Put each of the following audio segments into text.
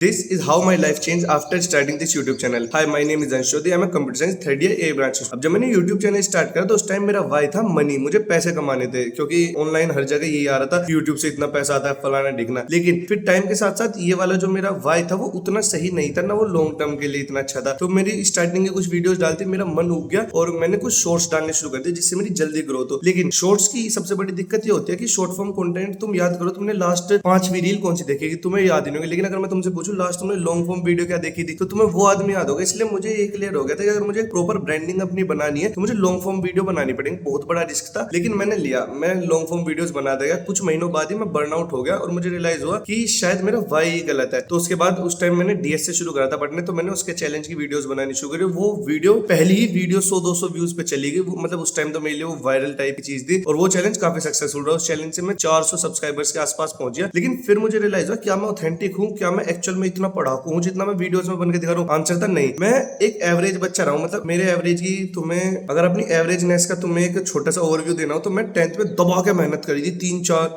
This is how my life changed after starting this YouTube channel. Hi, my name is Anshodi. I'm a computer science third year A branch. अब जब मैंने YouTube channel start करा तो उस time मेरा Y था money, मुझे पैसे कमाने थे क्योंकि ऑनलाइन हर जगह यही आ रहा था YouTube से इतना पैसा आता है फलाना ढिकना। लेकिन फिर टाइम के साथ साथ ये वाला जो मेरा वाई था वो उतना सही नहीं था ना, वो लॉन्ग टर्म के लिए इतना अच्छा था। तो मेरी स्टार्टिंग के कुछ वीडियोस डालती मेरा मन उग गया और मैंने कुछ शॉर्ट्स डालने शुरू कर दिए जिससे मेरी जल्दी ग्रोथ हो। लेकिन शॉर्ट्स की सबसे बड़ी दिक्कत ये होती है कि शॉर्ट फॉर्म कंटेंट तुम याद करो तुमने लास्ट 5वीं रील कौन सी देखी तुम्हें याद ही नहीं होगी। लेकिन अगर मैं तुमसे पूछूं लास्ट तुमने लॉन्ग फॉर्म वीडियो क्या देखी थी तो तुम्हें वो आदमी याद होगा। इसलिए मुझे ये क्लियर हो गया था कि अगर मुझे प्रॉपर ब्रांडिंग अपनी बनानी है तो मुझे लॉन्ग फॉर्म वीडियो बनानी पड़ेगी। बहुत बड़ा रिस्क था लेकिन मैंने लिया, मैं लॉन्ग फॉर्म वीडियोस बना देगा। कुछ महीनों बाद ही मैं बर्नआउट हो गया और मुझे रियलाइज हुआ कि शायद मेरा वाई गलत है। तो उसके बाद उस टाइम मैंने डीएस से शुरू करा था पढ़ने, तो मैंने उसके चैलेंज की वीडियोस बनानी शुरू करी। वो वीडियो पहली ही वीडियो 100-200 व्यूज पे चली गई। मतलब उस टाइम तो मेरे लिए वो वायरल टाइप की चीज थी और वो चैलेंज काफी सक्सेसफुल रहा। उस चैलेंज से मैं 400 सब्सक्राइबर्स के आसपास पहुंच गया। लेकिन फिर मुझे रियलाइज हुआ क्या मैं ऑथेंटिक हूँ, क्या मैं एक्चुअल में इतना पढ़ाकू हूँ जितना मैं वीडियोस में बन के दिखा रहा हूँ। आंसर था नहीं, मैं एक एवरेज बच्चा रहा हूँ। मतलब मेरे एवरेज की तुम्हें अगर अपनी एवरेजनेस का तुम्हें एक छोटा सा ओवरव्यू देना हो तो मैं 10th में दबा के मेहनत करी थी,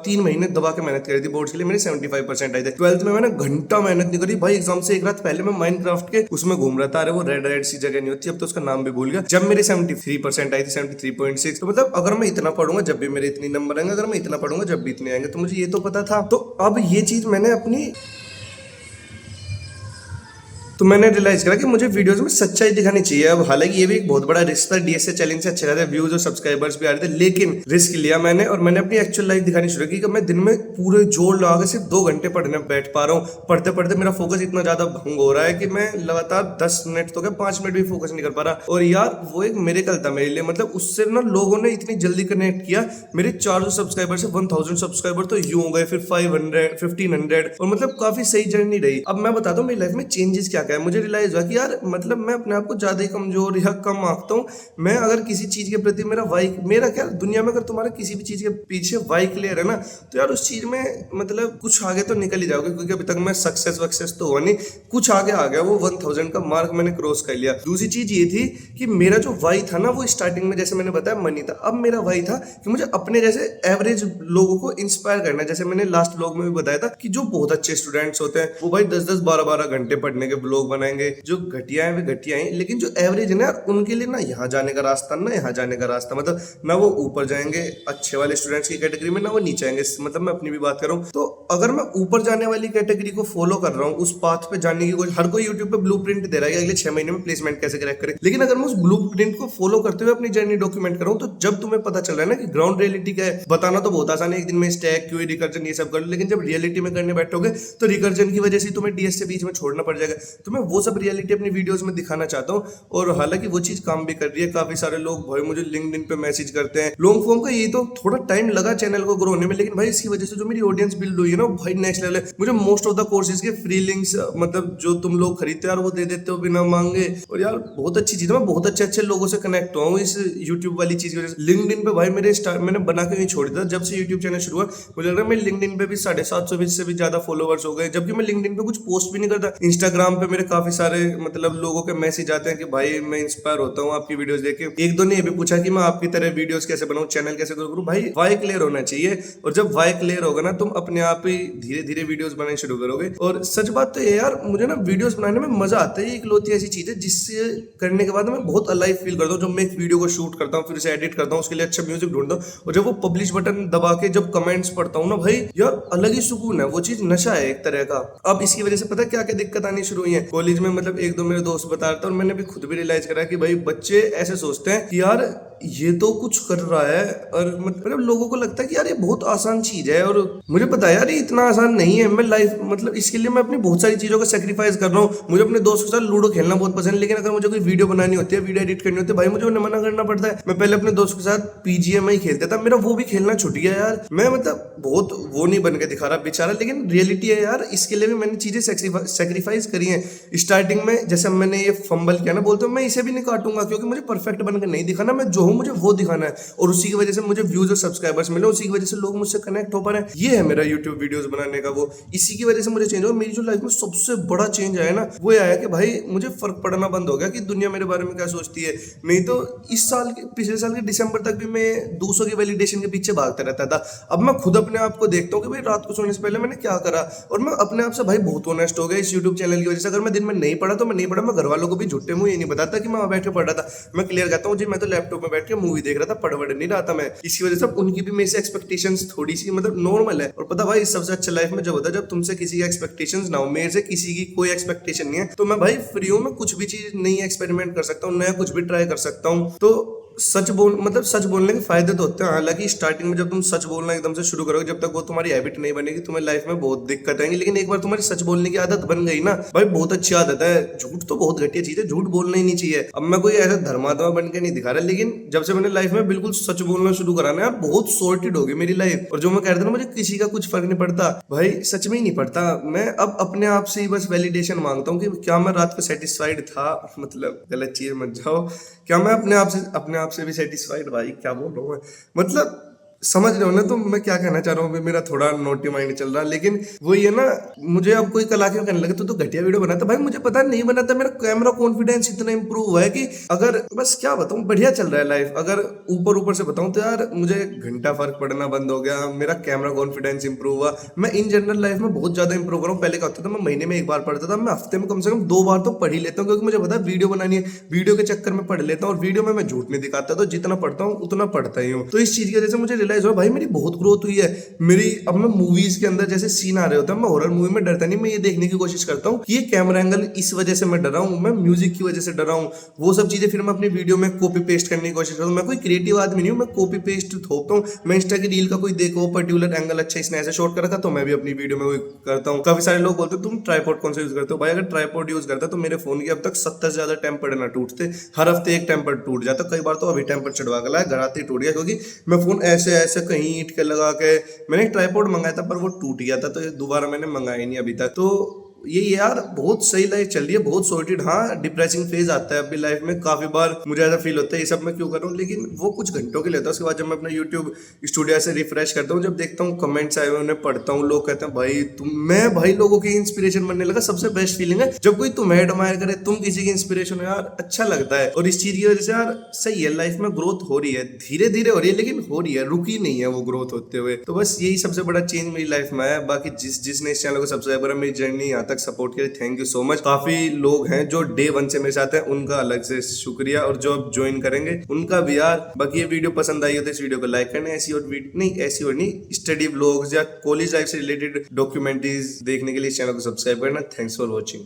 3 महीने दबा के मेहनत करी थी। बोर्ड्स के लिए मेरे 75% आए थे। 12th में मैंने घंटा मेहनत नहीं करी भाई। एग्जाम से एक रात पहले मैं माइनक्राफ्ट के उसमें घूम रहा था। अरे वो रेड सी जगह नहीं होती, अब तो उसका नाम भी भूल गया। जब मेरे 73% आई थी, 73.6। तो मतलब अगर मैं इतना पढ़ूंगा जब भी मेरे इतनी नंबर आएंगे, अगर मैं इतना पढ़ूंगा जब भी इतने आएंगे, तो मुझे ये तो पता था। तो अब ये चीज मैंने रियलाइज करा कि मुझे वीडियोस में सच्चाई दिखानी चाहिए। अब हालांकि ये भी एक बहुत बड़ा रिस्क था, डीएसए चैलेंज से अच्छे रहते व्यूज और सब्सक्राइबर्स भी आ रहे थे, लेकिन रिस्क लिया मैंने और मैंने अपनी एक्चुअल लाइफ दिखानी शुरू की कि मैं दिन में पूरे जोर लगा के सिर्फ 2 घंटे पढ़ने बैठ पा रहा हूँ। पढ़ते पढ़ते मेरा फोकस इतना ज्यादा भंग हो रहा है कि मैं लगातार 10 मिनट तो क्या 5 मिनट भी फोकस नहीं कर पा रहा। और यार वो एक मिरेकल था मेरे लिए। मतलब उससे ना लोगों ने इतनी जल्दी कनेक्ट किया। मेरे 400 सब्सक्राइबर से 1000 सब्सक्राइबर तो यूं हो गए, फिर 500, 1500 और मतलब काफी सही जर्नी रही। अब मैं बताता हूँ मेरी लाइफ में चेंजेस क्या क्या है। मुझे रियलाइज हुआ कि यार मतलब मैं अपने आप को ज्यादा ही कमजोर या कम आंकता हूँ। मैं अगर किसी चीज के प्रति मेरा क्या दुनिया में अगर तुम्हारा किसी भी चीज के पीछे वाई क्लियर है ना तो यार उस चीज में मतलब कुछ आगे तो निकल ही जाओगे। क्योंकि अभी तक मैं सक्सेस तो हुआ नहीं, कुछ आगे आ गया। वो 1000 का मार्क मैंने क्रॉस कर लिया। दूसरी चीज ये थी कि मेरा जो वाई था ना वो स्टार्टिंग में जैसे मैंने बताया मनी था। अब मेरा वाई था कि मुझे अपने जैसे एवरेज लोगों को इंस्पायर करना है। जैसे मैंने लास्ट ब्लॉग में भी बताया था कि जो बहुत अच्छे स्टूडेंट्स होते हैं वो भाई 10-10, 12-12 घंटे पढ़ने के ब्लॉग बनाएंगे। जो घटिया है वे घटिया है, लेकिन जो एवरेज है ना उनके लिए ना यहाँ जाने का रास्ता ना यहाँ जाने का रास्ता। मतलब ना वो ऊपर जाएंगे अच्छे वाले स्टूडेंट्स की कैटेगरी में, ना वो नीचे आएंगे। मतलब मैं अपनी भी बात कर रहा हूँ। तो अगर मैं ऊपर जाने वाली कैटेगरी को फॉलो कर रहा हूँ, उस पाथ पे जाने की हर कोई यूट्यूब पे ब्लूप्रिंट दे रहा है अगले 6 महीने में प्लेसमेंट कैसे क्रैक करें। लेकिन अगर मैं उस ब्लूप्रिंट को फॉलो करते हुए अपनी जर्नी डॉक्यूमेंट कर रहा हूँ तो जब तुम्हें पता चल रहा है ना कि ग्राउंड रियलिटी क्या है, बताना तो बहुत आसान है, एक दिन में स्टैक क्यूरी रिकर्जन ये सब कर लो। लेकिन जब रियलिटी में करने बैठोगे तो रिकर्जन की वजह से तुम्हें डीएस से बीच में छोड़ना पड़ जाएगा। तो मैं वो सब रियलिटी अपनी वीडियोस में दिखाना चाहता हूँ और हालांकि वो चीज काम भी कर रही है। काफी सारे लोग भाई मुझे लिंक्डइन पे मैसेज करते हैं। लॉन्ग फॉर्म का ये तो थोड़ा टाइम लगा चैनल को ग्रो होने में, लेकिन भाई इसकी वजह से जो मेरी ऑडियंस बिल्ड हुई है ना भाई नेक्स्ट लेवल है। मुझे मोस्ट ऑफ द कोर्सेज के फ्री लिंक्स मतलब जो तुम लोग खरीदते हो यार वो दे देते हो बिना मांगे। और यार बहुत अच्छी चीज है, मैं बहुत अच्छे लोगों से कनेक्ट हुआ हूँ इस यूट्यूब वाली चीज की वजह से। लिंक्डइन पे भाई मैंने बना के नहीं छोड़ दिया। जब से यूट्यूब चैनल शुरू हुआ मुझे लग रहा है मेरे लिंक्डइन पे भी 750 से भी ज्यादा फॉलोवर्स हो गए, जबकि मैं लिंक्डइन पे कुछ पोस्ट भी नहीं करता। इंस्टाग्राम पे मेरे काफी सारे मतलब लोगों के मैसेज आते हैं कि भाई मैं इंस्पायर होता हूँ आपकी वीडियोस देख के। एक दो ने ये भी पूछा कि मैं आपकी तरह वीडियोस कैसे बनाऊं, चैनल कैसे ग्रो करूं। भाई वाई क्लियर होना चाहिए और जब वाई क्लियर होगा ना तुम अपने आप ही धीरे धीरे वीडियोस बनाने शुरू करोगे। और सच बात तो ये यार मुझे ना वीडियोस बनाने में मजा आता है। इकलौती ऐसी चीज है जिससे करने के बाद मैं बहुत अलाइव फील करता हूँ। जब मैं एक वीडियो को शूट करता हूँ फिर उसे एडिट करता हूँ, उसके लिए अच्छा म्यूजिक ढूंढता हूँ और जब वो पब्लिश बटन दबा के जब कमेंट्स पढ़ता हूँ ना भाई यार अलग ही सुकून है। वो चीज नशा है एक तरह का। अब इसकी वजह से पता है क्या क्या दिक्कत आनी शुरू हुई है कॉलेज में। मतलब एक दो मेरे दोस्त बता रहे थे और मैंने भी खुद भी रियलाइज करा कि भाई बच्चे ऐसे सोचते हैं कि यार ये तो कुछ कर रहा है और मतलब लोगों को लगता है कि यार ये बहुत आसान चीज है। और मुझे पता है यार ये इतना आसान नहीं है। मैं लाइफ मतलब इसके लिए मैं अपनी बहुत सारी चीजों का सेक्रीफाइस कर रहा हूँ। मुझे अपने दोस्त के साथ लूडो खेलना बहुत पसंद है, लेकिन अगर मुझे कोई वीडियो बनानी होती है, वीडियो एडिट करनी होती है, भाई मुझे उन्हें मना करना पड़ता है। मैं पहले अपने दोस्त के साथ पीजीएमआई खेलता था, मेरा वो भी खेलना छूट गया यार। मैं मतलब बहुत वो नहीं बन के दिखा रहा बेचारा, लेकिन रियलिटी है यार। इसके लिए भी मैंने चीजें सेक्रीफाइस करी है। स्टार्टिंग में जैसे मैंने ये फंबल किया ना, बोलते मैं इसे भी नहीं काटूंगा क्योंकि मुझे परफेक्ट बनकर नहीं दिखाना, मैं जो हूँ मुझे वो दिखाना है, और उसी की वजह से मुझे व्यूज और सब्सक्राइबर्स मिले, उसी की वजह से लोग मुझसे कनेक्ट हो पा रहे हैं। ये है मेरा यूट्यूब वीडियोस बनाने का वो, इसी की वजह से मुझे चेंज हुआ। मेरी जो लाइफ में सबसे बड़ा चेंज आया ना, वो आया कि भाई मुझे फर्क पड़ना बंद हो गया कि दुनिया मेरे बारे में क्या सोचती है। नहीं तो इस साल के पिछले साल के दिसंबर तक भी मैं दूसरों की वैलिडेशन के पीछे भागता रहता था। अब मैं खुद अपने आप को देखता हूँ कि भाई रात को सोने से पहले मैंने क्या करा, और मैं अपने आप से भाई बहुत ऑनेस्ट हो गया इस यूट्यूब चैनल की वजह से। अगर मैं दिन में नहीं पढ़ा तो मैं नहीं पढ़ा, मैं घर वालों को भी झूठे मुंह ये नहीं बताता कि मैं वहां बैठ के पढ़ रहा था। मैं क्लियर कहता हूँ जी मैं तो लैपटॉप में बैठ के मूवी देख रहा था, पढ़ नहीं रहा था मैं। इसी वजह से उनकी भी मेरे से एक्सपेक्टेशंस थोड़ी सी मतलब नॉर्मल है। और पता भाई सबसे अच्छा लाइफ में जब होता है जब तुमसे किसी की एक्सपेक्टेशंस ना हो। मेरे से किसी की कोई एक्सपेक्टेशन नहीं है, तो मैं भाई फ्री हूं, मैं कुछ भी चीज नई एक्सपेरिमेंट कर सकता हूँ, नया कुछ भी ट्राई कर सकता हूँ। तो सच बोलने के फायदे तो होते हैं। हालांकि स्टार्टिंग में जब तुम सच बोलना एकदम से शुरू करोगे, जब तक वो तुम्हारी हैबिट नहीं बनेगी, तुम्हें लाइफ में बहुत दिक्कत आएंगी। लेकिन एक बार तुम्हारी सच बोलने की आदत बन गई ना भाई, बहुत अच्छी आदत है। झूठ तो बहुत घटिया चीज है, झूठ बोलना ही नहीं चाहिए। अब मैं कोई ऐसा धर्मात्मा बन के नहीं दिखा रहा, लेकिन जब से मैंने लाइफ में बिल्कुल सच बोलना शुरू करा ना यार, बहुत सॉर्टेड हो गई मेरी लाइफ। और जो मैं कह रहा था ना मुझे किसी का कुछ फर्क नहीं पड़ता, भाई सच में ही नहीं पड़ता। मैं अब अपने आप से ही बस वैलिडेशन मांगता हूँ कि क्या मैं रात को सेटिस्फाइड था, मतलब गलत चीज मत जाओ, क्या मैं अपने आप से भी सेटिस्फाइड, भाई क्या बोल रहा हूँ मैं, मतलब समझ रहे हो ना तुम मैं क्या कहना चाह रहा हूँ। मेरा थोड़ा नोटी माइंड चल रहा है, लेकिन वो ये ना मुझे अब कोई कल आके कहने लगे तो घटिया वीडियो बनाता, भाई मुझे पता नहीं बनाता। मेरा कैमरा कॉन्फिडेंस इतना इंप्रूव हुआ है कि अगर बस क्या बताऊँ, बढ़िया चल रहा है लाइफ। अगर ऊपर ऊपर से बताऊँ तो यार मुझे घंटा फर्क पड़ना बंद हो गया, मेरा कैमरा कॉन्फिडेंस इंप्रूव हुआ। मैं इन जनरल लाइफ में बहुत ज्यादा इंप्रूव कर रहा हूँ। पहले क्या होता था मैं महीने में एक बार पढ़ता था, मैं हफ्ते में कम से कम 2 बार तो पढ़ ही लेता हूँ, क्योंकि मुझे पता है वीडियो बनानी है, वीडियो के चक्कर में पढ़ लेता हूँ। और वीडियो में मैं झूठ नहीं दिखाता, तो जितना पढ़ता हूँ उतना पढ़ता ही हूँ। तो इस चीज की वजह से मुझे रियलाइज हुआ भाई मेरी बहुत ग्रोथ हुई है मेरी। अब मैं मूवीज के अंदर जैसे सीन आ रहे होते हैं, मैं हॉरर मूवी में डरता नहीं, मैं ये देखने की कोशिश करता हूँ कि ये कैमरा एंगल इस वजह से मैं डरा हूँ, मैं म्यूजिक की वजह से डरा हूँ, वो सब चीजें फिर मैं अपनी वीडियो में कॉपी पेस्ट करने की कोशिश करता हूँ। मैं कोई क्रिएटिव आदमी नहीं हूँ, मैं कॉपी पेस्ट थोपता हूँ। मैं इंस्टा की रील का कोई देखो पर्टिकुलर एंगल अच्छा इसने ऐसे शॉट कर रखा, तो मैं भी अपनी वीडियो में वही करता हूँ। काफी सारे लोग बोलते हैं तुम ट्राइपॉड कौन सा यूज करते हो, भाई अगर ट्राइपॉड यूज करता तो मेरे फोन की अब तक 70 से ज्यादा टेम्पर ना टूटते। हर हफ्ते एक टेम्पर टूट जाता, कई बार तो अभी टेम्पर चढ़वा के लाया, घर आते ही टूट गया, क्योंकि मैं फोन ऐसे ऐसे कहीं ईंट के लगा के। मैंने एक ट्राइपॉड मंगाया था पर वो टूट गया था, तो दोबारा मैंने मंगाया ही नहीं अभी तक। तो ये यार बहुत सही लाइफ चल रही है, बहुत सॉर्टेड। हाँ डिप्रेसिंग फेज आता है अपनी लाइफ में, काफी बार मुझे ऐसा फील होता है ये सब मैं क्यों कर रहा हूँ, लेकिन वो कुछ घंटों के लिए होता है। उसके बाद जब मैं अपना यूट्यूब स्टूडियो से रिफ्रेश करता हूँ, जब देखता हूँ कमेंट्स आए हुए उन्हें पढ़ता हूँ, लोग कहते हैं भाई तुम, मैं भाई लोगों की इंस्पिरेशन बनने लगा। सबसे बेस्ट फीलिंग है जब कोई तुम्हें एडमायर करे, तुम किसी की इंस्पिरेशन हो यार, अच्छा लगता है। और इस चीज की वजह से यार सही है, लाइफ में ग्रोथ हो रही है, धीरे धीरे हो रही है, लेकिन हो रही है, रुकी नहीं है वो ग्रोथ होते हुए। तो बस यही सबसे बड़ा चेंज मेरी लाइफ में है। बाकी जिसने इस चैनल को सब्सक्राइब करा, मेरी जर्नी यहाँ तक सपोर्ट किया, थैंक यू सो मच। काफी लोग हैं जो डे 1 से मेरे साथ हैं, उनका अलग से शुक्रिया, और जो अब ज्वाइन करेंगे उनका भी यार। बाकी ये वीडियो पसंद आई हो तो इस वीडियो को लाइक करना। ऐसी और नहीं स्टडी व्लॉग्स या कॉलेज लाइफ से रिलेटेड डॉक्यूमेंट्रीज देखने के लिए इस चैनल को सब्सक्राइब करना। Thanks for watching.